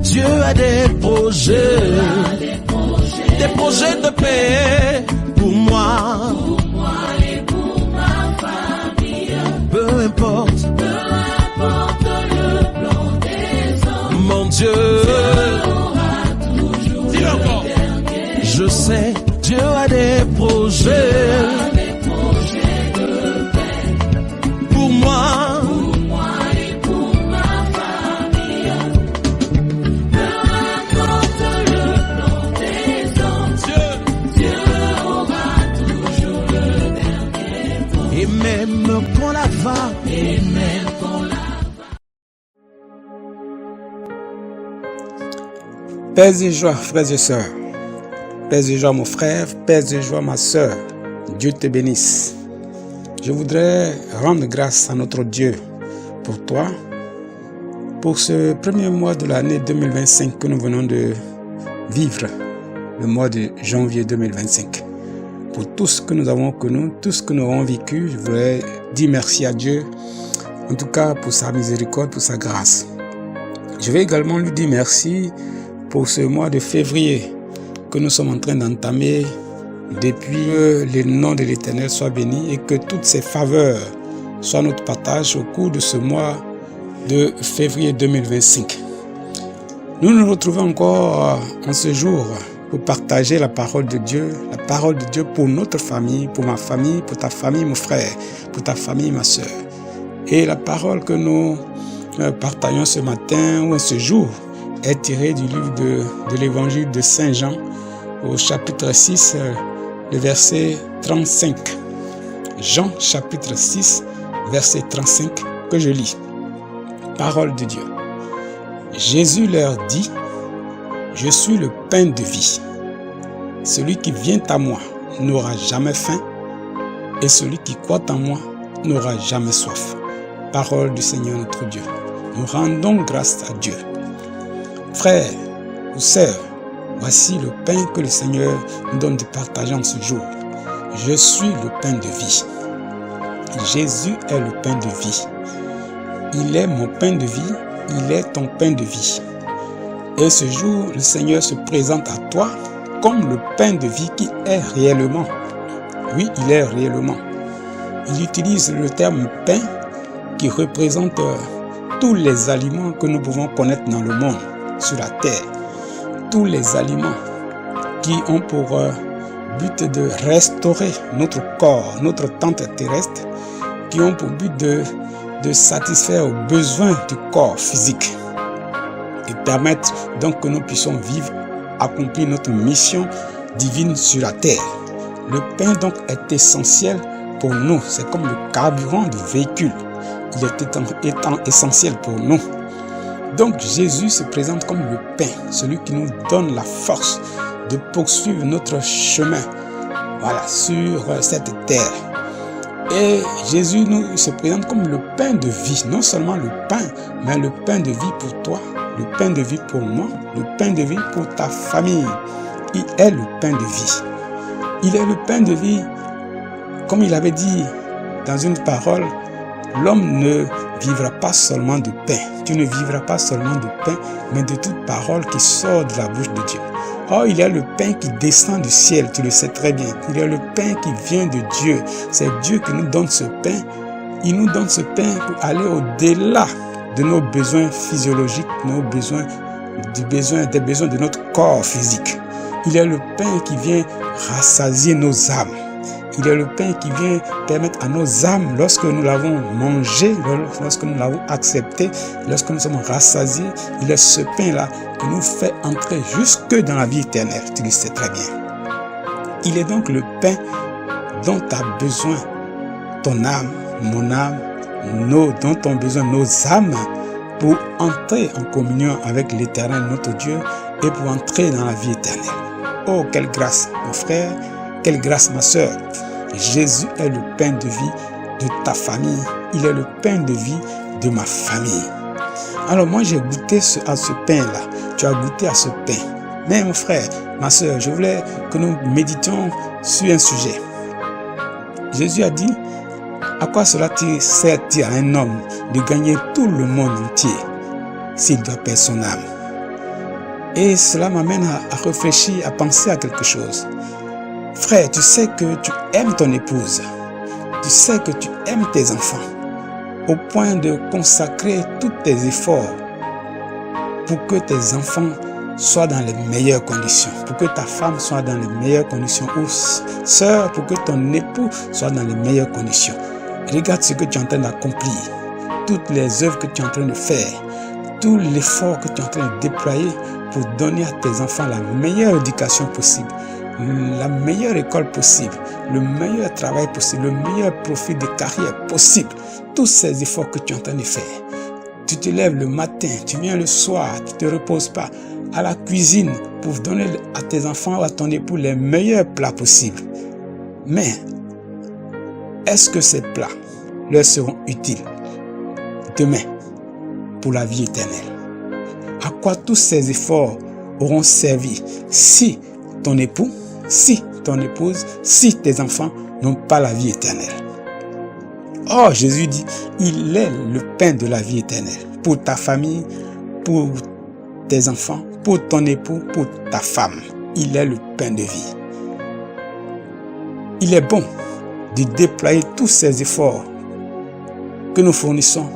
Dieu a des projets de paix pour moi et pour ma famille. Peu importe le plan des hommes, mon Dieu aura toujours dis-le encore. le dernier. Je sais, Dieu a des projets De paix pour moi pour moi et pour ma famille. Peu importe le plan des hommes, Dieu aura toujours le dernier mot. et même quand la va Et même quand la Paix et joie, frères et sœurs. Paix et joie, mon frère. Paix et joie, ma sœur. Dieu te bénisse. Je voudrais rendre grâce à notre Dieu pour toi, pour ce premier mois de l'année 2025 que nous venons de vivre, le mois de janvier 2025. Pour tout ce que nous avons connu, tout ce que nous avons vécu, je voudrais dire merci à Dieu, en tout cas pour sa miséricorde, pour sa grâce. Je vais également lui dire merci pour ce mois de février que nous sommes en train d'entamer. Depuis que le nom de l'Éternel soit béni et que toutes ses faveurs soient notre partage au cours de ce mois de février 2025. Nous nous retrouvons encore en ce jour pour partager la parole de Dieu pour notre famille, pour ma famille, pour ta famille, mon frère, pour ta famille, ma soeur. Et la parole que nous partageons ce matin ou ce jour est tirée du livre de l'évangile de Saint Jean au chapitre 6, le verset 35. Jean chapitre 6, verset 35 que je lis. Parole de Dieu. Jésus leur dit, je suis le pain de vie. Celui qui vient à moi n'aura jamais faim et celui qui croit en moi n'aura jamais soif. Parole du Seigneur notre Dieu. Nous rendons grâce à Dieu. Frères ou sœurs, voici le pain que le Seigneur nous donne de partager en ce jour. Je suis le pain de vie. Jésus est le pain de vie. Il est mon pain de vie. Il est ton pain de vie. Et ce jour, le Seigneur se présente à toi comme le pain de vie qui est réellement. Oui, il est réellement. Il utilise le terme pain qui représente tous les aliments que nous pouvons connaître dans le monde, sur la terre. Tous les aliments qui ont pour but de restaurer notre corps, notre tente terrestre, qui ont pour but de satisfaire aux besoins du corps physique et permettre donc que nous puissions vivre, accomplir notre mission divine sur la terre. Le pain donc est essentiel pour nous, c'est comme le carburant du véhicule, il est étant essentiel pour nous. Donc Jésus se présente comme le pain, celui qui nous donne la force de poursuivre notre chemin, voilà, sur cette terre. Et Jésus nous se présente comme le pain de vie, non seulement le pain, mais le pain de vie pour toi, le pain de vie pour moi, le pain de vie pour ta famille. Il est le pain de vie. Il est le pain de vie, comme il avait dit dans une parole, l'homme ne vivra pas seulement de pain. Tu ne vivras pas seulement de pain, mais de toute parole qui sort de la bouche de Dieu. Oh, il y a le pain qui descend du ciel, tu le sais très bien. Il y a le pain qui vient de Dieu. C'est Dieu qui nous donne ce pain. Il nous donne ce pain pour aller au-delà de nos besoins physiologiques, des besoins de notre corps physique. Il y a le pain qui vient rassasier nos âmes. Il y a le pain qui vient permettre à nos âmes, lorsque nous l'avons mangé, lorsque nous l'avons accepté, lorsque nous sommes rassasiés, il y a ce pain-là qui nous fait entrer jusque dans la vie éternelle. Tu le sais très bien. Il est donc le pain dont tu as besoin, ton âme, mon âme, dont ont besoin nos âmes pour entrer en communion avec l'Éternel, notre Dieu, et pour entrer dans la vie éternelle. Oh, quelle grâce, mon frère! Quelle grâce, ma soeur. Jésus est le pain de vie de ta famille. Il est le pain de vie de ma famille. Alors moi, j'ai goûté à ce pain-là. Tu as goûté à ce pain. Mais mon frère, ma soeur, je voulais que nous méditions sur un sujet. Jésus a dit, à quoi cela sert-il à un homme de gagner tout le monde entier s'il doit perdre son âme? Et cela m'amène à réfléchir, à penser à quelque chose. Frère, tu sais que tu aimes ton épouse. Tu sais que tu aimes tes enfants. Au point de consacrer tous tes efforts pour que tes enfants soient dans les meilleures conditions, pour que ta femme soit dans les meilleures conditions, ou sœur, pour que ton époux soit dans les meilleures conditions. Regarde ce que tu es en train d'accomplir, toutes les œuvres que tu es en train de faire, tout l'effort que tu es en train de déployer pour donner à tes enfants la meilleure éducation possible, la meilleure école possible, le meilleur travail possible, le meilleur profil de carrière possible. Tous ces efforts que tu es en train de faire. Tu te lèves le matin, tu viens le soir, tu ne te reposes pas à la cuisine pour donner à tes enfants ou à ton époux les meilleurs plats possibles. Mais, est-ce que ces plats leur seront utiles demain pour la vie éternelle? À quoi tous ces efforts auront servi si ton époux, si ton épouse, si tes enfants n'ont pas la vie éternelle? Or, Jésus dit, il est le pain de la vie éternelle pour ta famille, pour tes enfants, pour ton époux, pour ta femme. Il est le pain de vie. Il est bon de déployer tous ces efforts que nous fournissons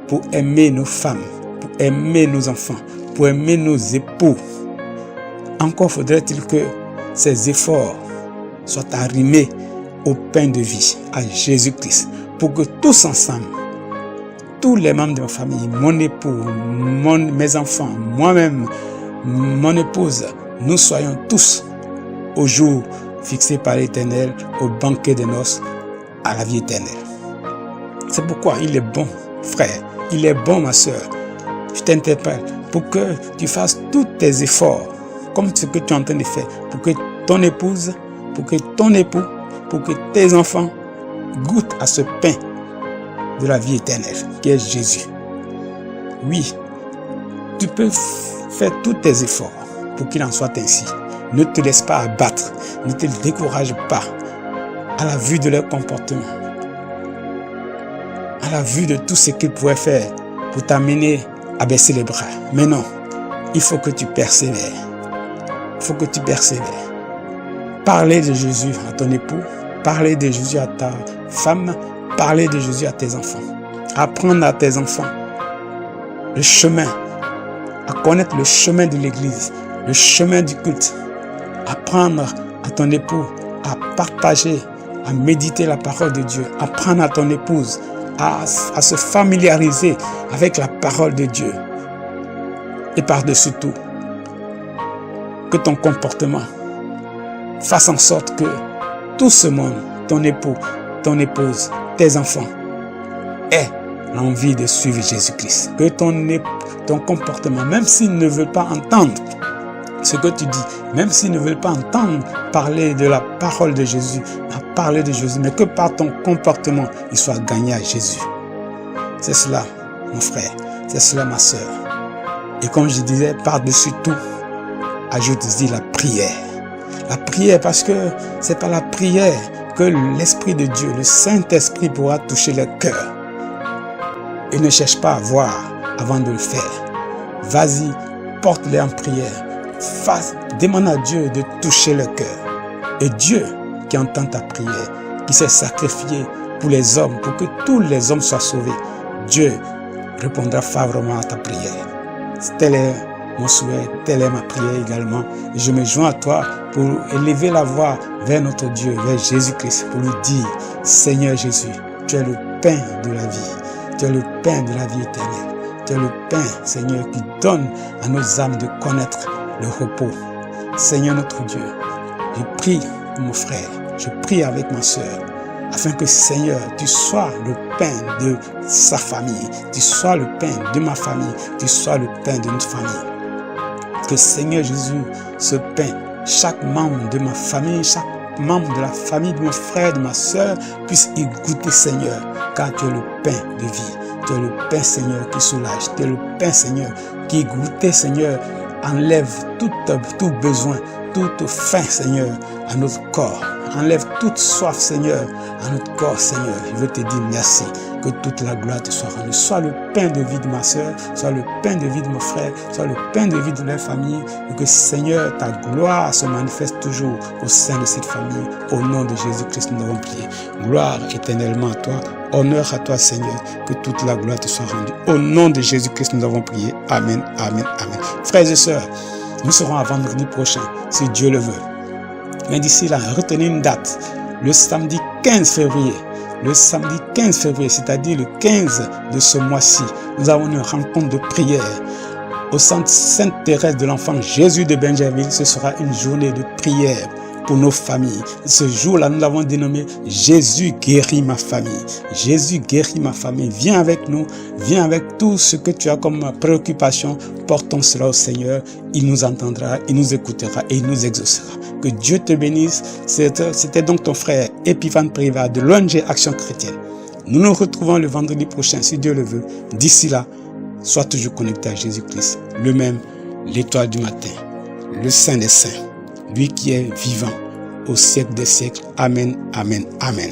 pour aimer nos femmes, pour aimer nos enfants, pour aimer nos époux. Encore faudrait-il que ces efforts soient arrimés au pain de vie, à Jésus-Christ, pour que tous ensemble, tous les membres de ma famille, mon époux, mes enfants, moi-même, mon épouse, nous soyons tous au jour fixé par l'Éternel, au banquet des noces, à la vie éternelle. C'est pourquoi il est bon, frère, il est bon, ma soeur, je t'interpelle pour que tu fasses tous tes efforts, comme ce que tu es en train de faire, pour que ton épouse, pour que ton époux, pour que tes enfants goûtent à ce pain de la vie éternelle, qui est Jésus. Oui, tu peux faire tous tes efforts pour qu'il en soit ainsi. Ne te laisse pas abattre, ne te décourage pas à la vue de leur comportement, à la vue de tout ce qu'ils pourraient faire pour t'amener à baisser les bras. Mais non, il faut que tu persévères. Il faut que tu persévères. Parlez de Jésus à ton époux, parlez de Jésus à ta femme, parlez de Jésus à tes enfants. Apprendre à tes enfants le chemin, à connaître le chemin de l'église, le chemin du culte. Apprendre à ton époux à partager, à méditer la parole de Dieu. Apprendre à ton épouse à se familiariser avec la parole de Dieu. Et par-dessus tout, que ton comportement fasse en sorte que tout ce monde, ton époux, ton épouse, tes enfants, aient l'envie de suivre Jésus-Christ. Que ton comportement, même s'ils ne veulent pas entendre ce que tu dis, même s'ils ne veulent pas entendre parler de la parole de Jésus, parler de Jésus, mais que par ton comportement, ils soient gagnés à Jésus. C'est cela, mon frère, c'est cela, ma soeur. Et comme je disais, par-dessus tout, ajoute-y la prière. La prière, parce que c'est par la prière que l'Esprit de Dieu, le Saint-Esprit pourra toucher le cœur. Et ne cherche pas à voir avant de le faire. Vas-y, porte-les en prière. Demande à Dieu de toucher le cœur. Et Dieu qui entend ta prière, qui s'est sacrifié pour les hommes, pour que tous les hommes soient sauvés, Dieu répondra favorablement à ta prière. Tel est mon souhait, telle est ma prière également. Et je me joins à toi pour élever la voix vers notre Dieu, vers Jésus-Christ, pour lui dire, Seigneur Jésus, tu es le pain de la vie, tu es le pain de la vie éternelle, tu es le pain, Seigneur, qui donne à nos âmes de connaître le repos. Seigneur notre Dieu, je prie pour mon frère, je prie avec ma soeur, afin que Seigneur, tu sois le pain de sa famille, tu sois le pain de ma famille, tu sois le pain de notre famille. Que Seigneur Jésus, ce pain, chaque membre de ma famille, chaque membre de la famille de mon frère, de ma soeur, puisse y goûter, Seigneur, car tu es le pain de vie. Tu es le pain, Seigneur, qui soulage. Tu es le pain, Seigneur, qui goûte, Seigneur, enlève tout besoin, toute faim, Seigneur, à notre corps. Enlève toute soif, Seigneur, à notre corps, Seigneur. Je veux te dire merci. que toute la gloire te soit rendue. Sois le pain de vie de ma soeur, sois le pain de vie de mon frère, sois le pain de vie de leur famille, et que Seigneur, ta gloire se manifeste toujours au sein de cette famille. Au nom de Jésus-Christ, nous avons prié. Gloire éternellement à toi, honneur à toi Seigneur, que toute la gloire te soit rendue. Au nom de Jésus-Christ, nous avons prié. Amen, amen, amen. Frères et sœurs, nous serons à vendredi prochain, si Dieu le veut. Mais d'ici là, retenez une date, le samedi 15 février. Le samedi 15 février, c'est-à-dire le 15 de ce mois-ci, nous avons une rencontre de prière au centre Sainte-Thérèse de l'Enfant Jésus de Benjerville. Ce sera une journée de prière pour nos familles. Ce jour-là, nous l'avons dénommé Jésus guérit ma famille. Jésus guérit ma famille. Viens avec nous, viens avec tout ce que tu as comme préoccupation. Portons cela au Seigneur. Il nous entendra, il nous écoutera et il nous exaucera. Que Dieu te bénisse. C'était donc ton frère Epiphane Privat de l'ONG Action Chrétienne. Nous nous retrouvons le vendredi prochain, si Dieu le veut. D'ici là, sois toujours connecté à Jésus-Christ, le même, l'étoile du matin, le Saint des Saints, lui qui est vivant au siècle des siècles. Amen, amen, amen.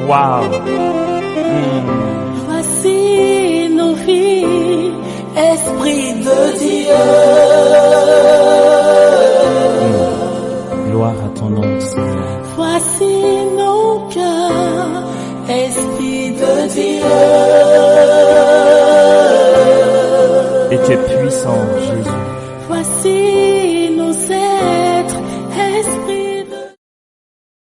Wow. Voici nos vies, Esprit de Dieu. Gloire à ton nom, Seigneur. Voici nos cœurs, Esprit de Dieu. Et tu es puissant, Jésus.